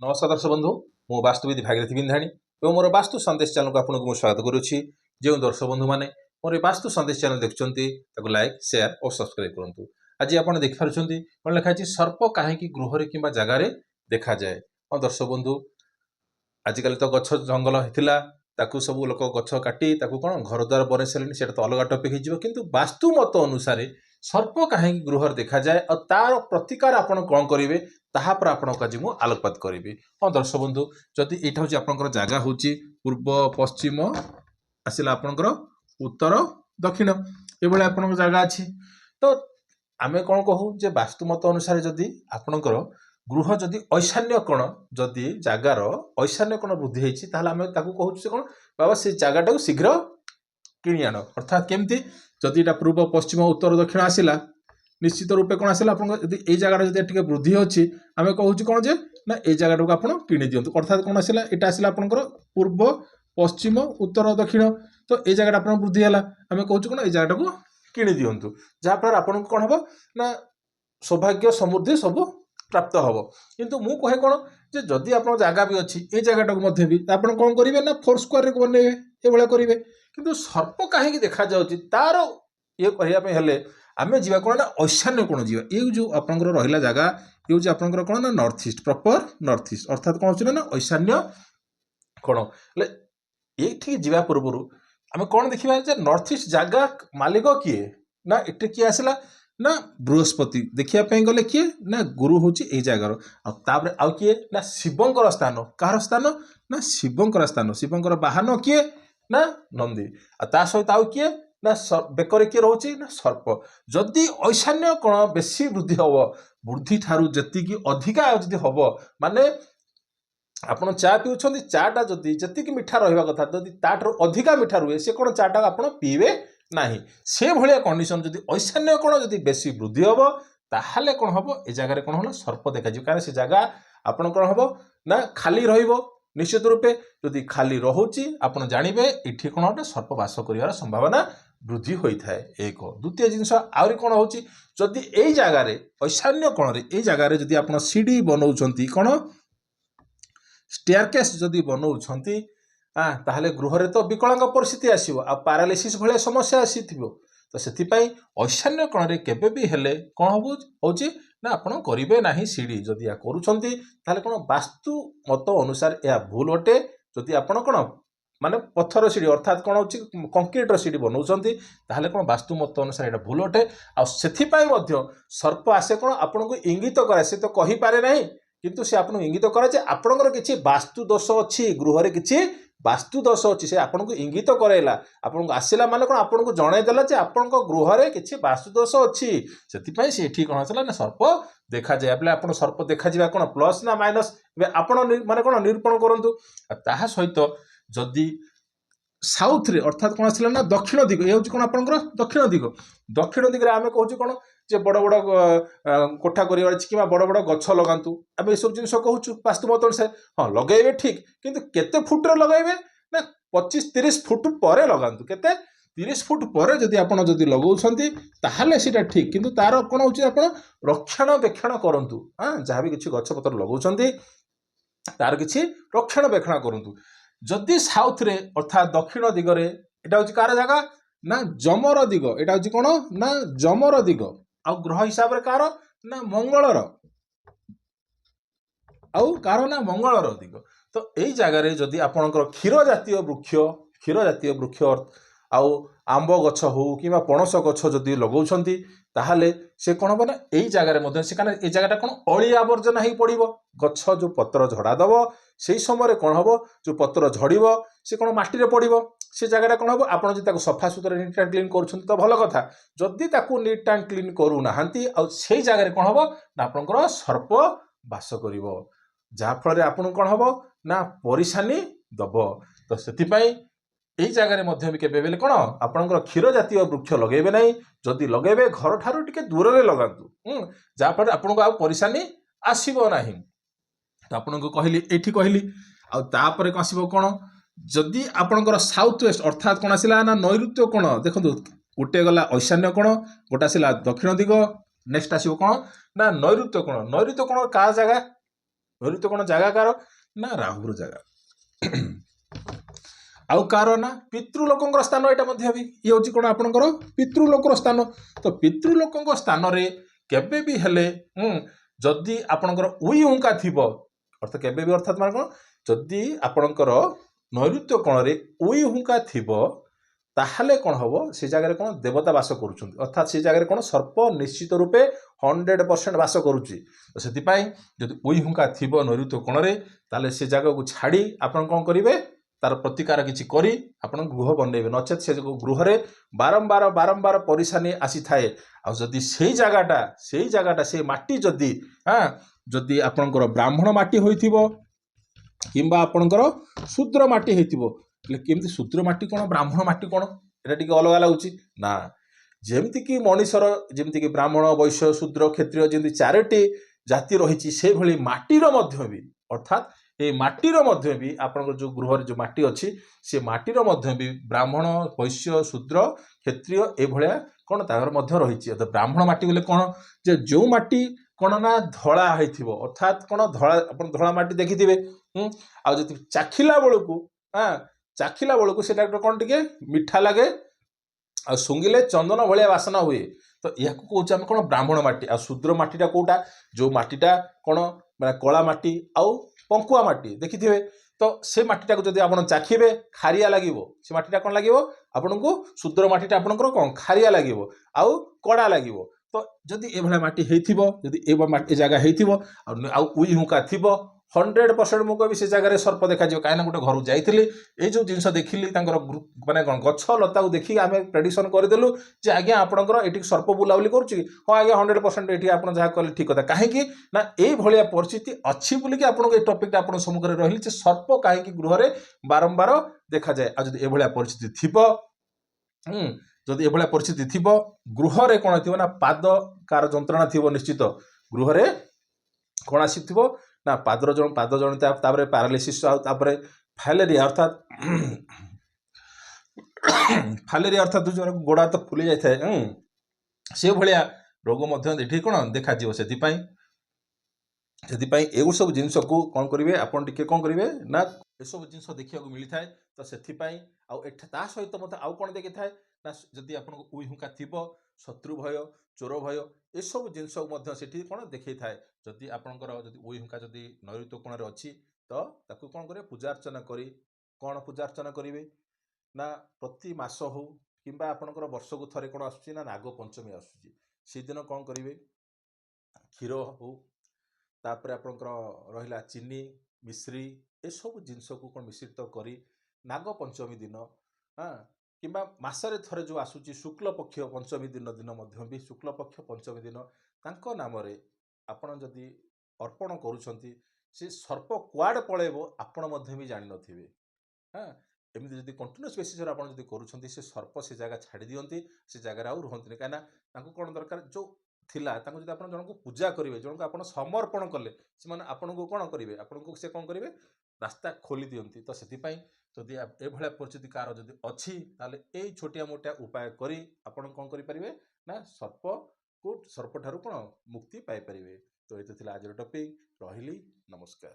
नमस्कार दर्शक बंधु मु वास्तुविद भागीरथी बिंधाणी और मोर वास्तु संदेश चैनल को आपको स्वागत करुच्ची। जो दर्शक बंधु मैंने मोर वास्तु संदेश चैनल देखते लाइक शेयर और सब्सक्राइब करूँ। आज आप देखिपुं कौन लिखाई सर्प कहीं गृह कि जगार देखा जाए। हाँ दर्शक बंधु आजिकल तो गछ जंगल होता ताकू सब लोक गछ काटी कौन घर द्वार बन सारे से तो अलग टपिक हो किंतु वास्तु मत अनुसार सर्प कहीं गृह देखा जाए और तार प्रतिकार आपड़ कौन करेंगे तापर आपको आज मुझे आलोकपात करी। हाँ दर्शक बंधु जदि यहाँ हूँ आप जगह हूँ पूर्व पश्चिम आसला आपणकर उत्तर दक्षिण ये आप जगह अच्छी तो आम कौन कहूँ जे वास्तुमत अनुसार जदि आपणकर गृह जदि ऐशान्य कोण जदि जगार ऐशान्य कोण वृद्धि होती कहूँ से कौन बाबा से जगह शीघ्र किणी आण अर्थात केमती जदि पूर्व पश्चिम उत्तर दक्षिण आसला निश्चित रूपे कौन आसला आप जगह जब वृद्धि अच्छी आम कहूँ कौन जे ना ये जगह को आप किणी दिंतु अर्थात कौन आसला यहाँ आसला आपंकर पूर्व पश्चिम उत्तर दक्षिण तो ये जगह आप वृद्धि है आम कहूँ कौन ये जगह को किणी दिंतु जहाँफल आपको कौन हम ना सौभाग्य समृद्धि सब प्राप्त हम। किंतु मु कहे कौन जे जदि आप जगह भी अच्छी ये जगह भी आप कौन करेंगे ना 4 स्क्वायर बनइबे ये करेंगे किंतु सर्प कहीं देखा जाऊँगी तार ये कहले आम जा कौन ना ऐशान्य कोण जा ये जो आपंकर रहा जगह ये हूँ आपंकर कौन ना north east proper north east अर्थात कौन होना ना ऐशान्य कोण ये जा पूर्व आम कौन देखा नॉर्थ ईस्ट जगह मालिक किए ना एटे किए आसला ना बृहस्पति देखापी गले किए ना गुरु हूँ ये जगार आउ किए ना शिवंकर स्थान कहार स्थान ना शिवंकर स्थान शिवंकर बाहन किए ना नंदी ता सहित आउ किए ना बेकर किए रोचे ना सर्प जदि ऐशान्य कोण बेसी वृद्धि हम वृद्धि ठारू जी अधिका जदि हम माने आपड़ चा पिउछंती चाटा जदि जी मिठा रहा कथा जदि ताठू अधिका मिठा रुए से कौन चाटा आप पीबे नहीं से भाया कंडीशन जदि ऐशान्य कोण जदि बेसी वृद्धि हम ताहले कौन हम ए जगह कौन हम सर्प देखा कारण से जगह आपन कौन हम ना खाली रहिबो निश्चित रूपे जदि खाली रोचे आप जानवे ये कौन गोटे सर्प बास कर संभावना वृद्धि होता है। एक द्वितीय जिनस आहरी कौन हो जदि यही जगार ऐशान्य कोण ये जगार जदि आप सीढ़ी बनाऊँच कौन स्टेयरकेस जदि बनाऊँच ताहले गृह तो विकलांग परिस्थिति आसो आ पारालिसिस भाया समस्या आसी तो से ऐशान्य कोण केबे भी हेले कौन हो ना आपड़ करेंगे ना सीढ़ी जदि या करुँच कौन वास्तु मत अनुसार यह भूल अटे जदि आपड़ कौन माने पत्थर सीढ़ी अर्थात कौन हो कंक्रीट सीढ़ी बनाऊँच कौन वास्तु मत अनुसार यहाँ भूल अटे आ सर्प आसे कौन आपन को इंगित करे से तो कहीपे ना किंतु से आपको इंगित करे आपंकर किसी वास्तु दोष अच्छी गृह किसी वास्तु दोष अच्छी से आपन को इंगित कराइला आपन को आसला माने कौन आपन को जनईदेला आपन गृह किसी वास्तु दोष अच्छी से ठीक कौन होता ना सर्प देखा जाए बोले आप सर्प देखा जा कौन प्लस ना माइनस आप माने कौन निरूपण करूँ ता सहित जदि साउथ रे अर्थात कौन आसला ना दक्षिण दिग ये हूँ कौन आप दक्षिण दिगरे आम कहूँ कौन जे बड़ बड़ कोठा कर कि बड़ बड़ गछ लगातु आम ये सब जिन कहूँ वास्तुमत अनुसार हाँ लगे ठीक किंतु केते फुट्रे लगे ना 25-30 फुट पर लगातु केते 30 फुट पर जदि आप लगाउछंती ताहले सीटा ठीक किंतु तार कौन होची आप रक्षणाबेक्षण करंतु हाँ जहाँ भी किसी गछपत्र लगाउछंती तार किसी रक्षणाबेक्षण करंतु जदि साउथ रे अर्थात दक्षिण दिगरे एटा होची कार जगह ना जमर दिग एटा होची कौन ना जमर दिग आ ग्रह हिसाब रे कार ना मंगलर आउ कार ना मंगलर दिग तो यही जगार जदि आपणकर क्षीर जातीय वृक्ष आउ आंब गछ हो कि पणस गछ जदि लगाउछंती ताहले से कौन हम ना यही जगार से कारण ये जगह कौन अली आवर्जना ही पड़ो गछ जो पत्र झड़ा दब से समय कौन हम जो पत्र झड़ब से कौन माटी पड़ो से जगह कौन हम आप सफा सुतरा नीट एंड क्लीन कर तो भल कथा जदि नीट एंड क्लीन करूना से जगह कौन हम ना आपंकर सर्प बास कर जहाँफल आपन कौन हम ना परेशानी दब तो से यही जगह भी केबे कौन आपंकर क्षीर जातीय वृक्ष लगे ना जदि लगे घर ठारू टे दूर में लगातु जहाँफल आपन को परेशानी आसब ना तो आपन को कहली ये कहली आपर आसब कौन जदि आपंकर साउथ वेस्ट अर्थात कौन आसला ना नैऋत्य कोण देखो गोटे गला ऐशान्य कोण गोटे आसला दक्षिण दिग नेक्स्ट आसो कौन ना नैऋत्य कोण क्या जगह ନୈಋତ୍ୟ କୋଣ ଜାଗା କାହାର ନା ରାହୁର ଜାଗା। ଆଉ କାହାର ନା ପିତୃଲୋକଙ୍କର ସ୍ଥାନ। ଏଇଟା ମଧ୍ୟ ବି ଇଏ ହେଉଛି କ'ଣ ଆପଣଙ୍କର ପିତୃଲୋକର ସ୍ଥାନ। ତ ପିତୃଲୋକଙ୍କ ସ୍ଥାନରେ କେବେ ବି ହେଲେ ଯଦି ଆପଣଙ୍କର ଉଇ ହୁଙ୍କା ଥିବ, କେବେ ବି ଅର୍ଥାତ୍ ମାନେ କ'ଣ, ଯଦି ଆପଣଙ୍କର ନୈଋତ୍ୟ କୋଣରେ ଉଇ ହୁଙ୍କା ଥିବ ତାହେଲେ କ'ଣ ହବ, ସେ ଜାଗାରେ କ'ଣ ଦେବତା ବାସ କରୁଛନ୍ତି, ଅର୍ଥାତ୍ ସେ ଜାଗାରେ କ'ଣ ସର୍ପ ନିଶ୍ଚିତ ରୂପେ 100% ବାସ କରୁଛି। ତ ସେଥିପାଇଁ ଯଦି ଉଇ ହୁଙ୍କା ଥିବ ନୈଋତ୍ୟ କୋଣରେ ତାହେଲେ ସେ ଜାଗାକୁ ଛାଡ଼ି ଆପଣ କ'ଣ କରିବେ, ତାର ପ୍ରତିକାର କିଛି କରି ଆପଣ ଗୃହ ବନେଇବେ, ନଚେତ୍ ସେ ଗୃହରେ ବାରମ୍ବାର ପରିଶାନୀ ଆସିଥାଏ। ଆଉ ଯଦି ସେଇ ଜାଗାଟା ସେ ମାଟି ଯଦି ଆପଣଙ୍କର ବ୍ରାହ୍ମଣ ମାଟି ହୋଇଥିବ କିମ୍ବା ଆପଣଙ୍କର ଶୂଦ୍ର ମାଟି ହେଇଥିବ, ହେଲେ କେମିତି ଶୂଦ୍ର ମାଟି କ'ଣ ବ୍ରାହ୍ମଣ ମାଟି କ'ଣ, ଏଇଟା ଟିକେ ଅଲଗା ଲାଗୁଛି ନା। ଯେମିତିକି ମଣିଷର ଯେମିତିକି ବ୍ରାହ୍ମଣ ବୈଶ୍ୟ ଶୂଦ୍ର କ୍ଷତ୍ରିୟ ଯେମିତି 4ଟି ଜାତି ରହିଛି, ସେଭଳି ମାଟିର ମଧ୍ୟ ବି, ଅର୍ଥାତ୍ এই ମାଟିର ମଧ୍ୟ ବି ଆପଣଙ୍କର ଯେଉଁ ଗୃହରେ ଯେଉଁ ମାଟି ଅଛି ସେ ମାଟିର ମଧ୍ୟ ବି ବ୍ରାହ୍ମଣ ବୈଶ୍ୟ ଶୂଦ୍ର କ୍ଷତ୍ରିୟ ଏଭଳିଆ କ'ଣ ତାଙ୍କର ମଧ୍ୟ ରହିଛି। ବ୍ରାହ୍ମଣ ମାଟି ବୋଲେ କ'ଣ, ଯେ ଯେଉଁ ମାଟି କ'ଣ ନା ଧଳା ହେଇଥିବ, ଅର୍ଥାତ୍ କ'ଣ ଧଳା, ଆପଣ ଧଳା ମାଟି ଦେଖିଥିବେ, ଆଉ ଯଦି ଚାଖିଲା ବେଳକୁ ସେଟା କ'ଣ ଟିକେ ମିଠା ଲାଗେ, ଆଉ ଶୁଙ୍ଗିଲେ ଚନ୍ଦନ ଭଳିଆ ବାସନା ହୁଏ। ତ ଏହାକୁ କହୁଛେ ଆମେ କ'ଣ ବ୍ରାହ୍ମଣ ମାଟି। ଆଉ ଶୂଦ୍ର ମାଟିଟା କୋଉଟା, ଯେଉଁ ମାଟିଟା କ'ଣ ମାନେ କଳା ମାଟି ଆଉ ପଙ୍କୁଆ ମାଟି ଦେଖିଥିବେ। ତ ସେ ମାଟିଟାକୁ ଯଦି ଆପଣ ଚାଖିବେ ଖାରିଆ ଲାଗିବ, ସେ ମାଟିଟା କ'ଣ ଲାଗିବ ଆପଣଙ୍କୁ, ଶୂଦ୍ର ମାଟିଟା ଆପଣଙ୍କର କ'ଣ ଖାରିଆ ଲାଗିବ ଆଉ କଡ଼ା ଲାଗିବ। ତ ଯଦି ଏଭଳିଆ ମାଟି ହେଇଥିବ, ଯଦି ଏ ଜାଗା ହେଇଥିବ ଆଉ ଉଇ ହୁଙ୍କା ଥିବ, 100% ମୁଁ କହିବି ସେ ଜାଗାରେ ସର୍ପ ଦେଖାଯିବ। କାହିଁକିନା ଗୋଟେ ଘରକୁ ଯାଇଥିଲି, ଏଇ ଯେଉଁ ଜିନିଷ ଦେଖିଲି ତାଙ୍କର ମାନେ କ'ଣ ଗଛ ଲତାକୁ ଦେଖିକି ଆମେ ପ୍ରେଡିକ୍ସନ୍ କରିଦେଲୁ ଯେ ଆଜ୍ଞା ଆପଣଙ୍କର ଏଠି ସର୍ପ ବୁଲାବୁଲି କରୁଛି କି, ହଁ ଆଜ୍ଞା 100% ଏଠି ଆପଣ ଯାହା କଲେ ଠିକ୍ କଥା। କାହିଁକି ନା ଏଇଭଳିଆ ପରିସ୍ଥିତି ଅଛି ବୋଲିକି ଆପଣଙ୍କୁ ଏଇ ଟପିକଟା ଆପଣଙ୍କ ସମ୍ମୁଖରେ ରହିଲି ଯେ ସର୍ପ କାହିଁକି ଗୃହରେ ବାରମ୍ବାର ଦେଖାଯାଏ। ଆଉ ଯଦି ଏଭଳିଆ ପରିସ୍ଥିତି ଥିବ, ଯଦି ଏଭଳିଆ ପରିସ୍ଥିତି ଥିବ, ଗୃହରେ କ'ଣ ଥିବ ନା ପାଦ କାର ଯନ୍ତ୍ରଣା ଥିବ, ନିଶ୍ଚିତ ଗୃହରେ କ'ଣ ଆସିଥିବ ନା ପାଦ ଜନିତ, ତାପରେ ପାରାଲିସିସ୍, ଆଉ ତାପରେ ଫାଲେରିଆ ଅର୍ଥାତ୍ ଗୋଡ଼ ହାତ ଫୁଲି ଯାଇଥାଏ, ସେଭଳିଆ ରୋଗ ମଧ୍ୟ ଏଠି କ'ଣ ଦେଖାଯିବ। ସେଥିପାଇଁ ଏଇ ସବୁ ଜିନିଷକୁ କ'ଣ କରିବେ, ଆପଣ ଟିକେ କ'ଣ କରିବେ ନା ଏସବୁ ଜିନିଷ ଦେଖିବାକୁ ମିଳିଥାଏ। ତ ସେଥିପାଇଁ ଆଉ ତା ସହିତ ମଧ୍ୟ ଆଉ କ'ଣ ଦେଖିଥାଏ ନା ଯଦି ଆପଣଙ୍କୁ ଉଇ ହୁଙ୍କା ଥିବ, ଶତ୍ରୁ ଭୟ, ଚୋର ଭୟ, ଏସବୁ ଜିନିଷ ମଧ୍ୟ ସେଠି କ'ଣ ଦେଖେଇଥାଏ। ଯଦି ଆପଣଙ୍କର ଯଦି ଉଇ ହୁଙ୍କା ଯଦି ନୈଋତ୍ୟ କୋଣରେ ଅଛି ତ ତାକୁ କ'ଣ କରିବେ, ପୂଜାର୍ଚ୍ଚନା କରି, କ'ଣ ପୂଜାର୍ଚ୍ଚନା କରିବେ ନା ପ୍ରତି ମାସ ହଉ କିମ୍ବା ଆପଣଙ୍କର ବର୍ଷକୁ ଥରେ କ'ଣ ଆସୁଛି ନା ନାଗ ପଞ୍ଚମୀ ଆସୁଛି, ସେଦିନ କ'ଣ କରିବେ, କ୍ଷୀର ହଉ, ତାପରେ ଆପଣଙ୍କର ରହିଲା ଚିନି, ମିଶ୍ରି, ଏସବୁ ଜିନିଷକୁ କ'ଣ ମିଶ୍ରିତ କରି ନାଗ ପଞ୍ଚମୀ ଦିନ କିମ୍ବା ମାସରେ ଥରେ ଯେଉଁ ଆସୁଛି ଶୁକ୍ଲପକ୍ଷ ପଞ୍ଚମୀ ଦିନ ମଧ୍ୟ ବି ଶୁକ୍ଲପକ୍ଷ ପଞ୍ଚମୀ ଦିନ ତାଙ୍କ ନାମରେ ଆପଣ ଯଦି ଅର୍ପଣ କରୁଛନ୍ତି, ସେ ସର୍ପ କୁଆଡ଼େ ପଳେଇବ ଆପଣ ମଧ୍ୟ ବି ଜାଣିନଥିବେ। ଏମିତି ଯଦି କଣ୍ଟିନ୍ୟୁଅସ୍ ବେସିସ୍ରେ ଆପଣ ଯଦି କରୁଛନ୍ତି, ସେ ସର୍ପ ସେ ଜାଗା ଛାଡ଼ି ଦିଅନ୍ତି, ସେ ଜାଗାରେ ଆଉ ରୁହନ୍ତିନି। କାହିଁକିନା ତାଙ୍କୁ କ'ଣ ଦରକାର, ଯେଉଁ ଥିଲା ତାଙ୍କୁ ଯଦି ଆପଣ ଜଣଙ୍କୁ ପୂଜା କରିବେ, ଜଣଙ୍କୁ ଆପଣ ସମର୍ପଣ କଲେ, ସେମାନେ ଆପଣଙ୍କୁ କ'ଣ କରିବେ, ଆପଣଙ୍କୁ ସେ କ'ଣ କରିବେ, ରାସ୍ତା ଖୋଲି ଦିଅନ୍ତି। ତ ସେଥିପାଇଁ ଯଦି ଏଭଳିଆ ପରିସ୍ଥିତି କାହାର ଯଦି ଅଛି, ତାହେଲେ ଏଇ ଛୋଟିଆ ମୋଟିଆ ଉପାୟ କରି ଆପଣ କ'ଣ କରିପାରିବେ ନା ସର୍ପଠାରୁ କ'ଣ ମୁକ୍ତି ପାଇପାରିବେ। ତ ଏଇଟା ଥିଲା ଆଜିର ଟପିକ୍। ରହିଲି, ନମସ୍କାର।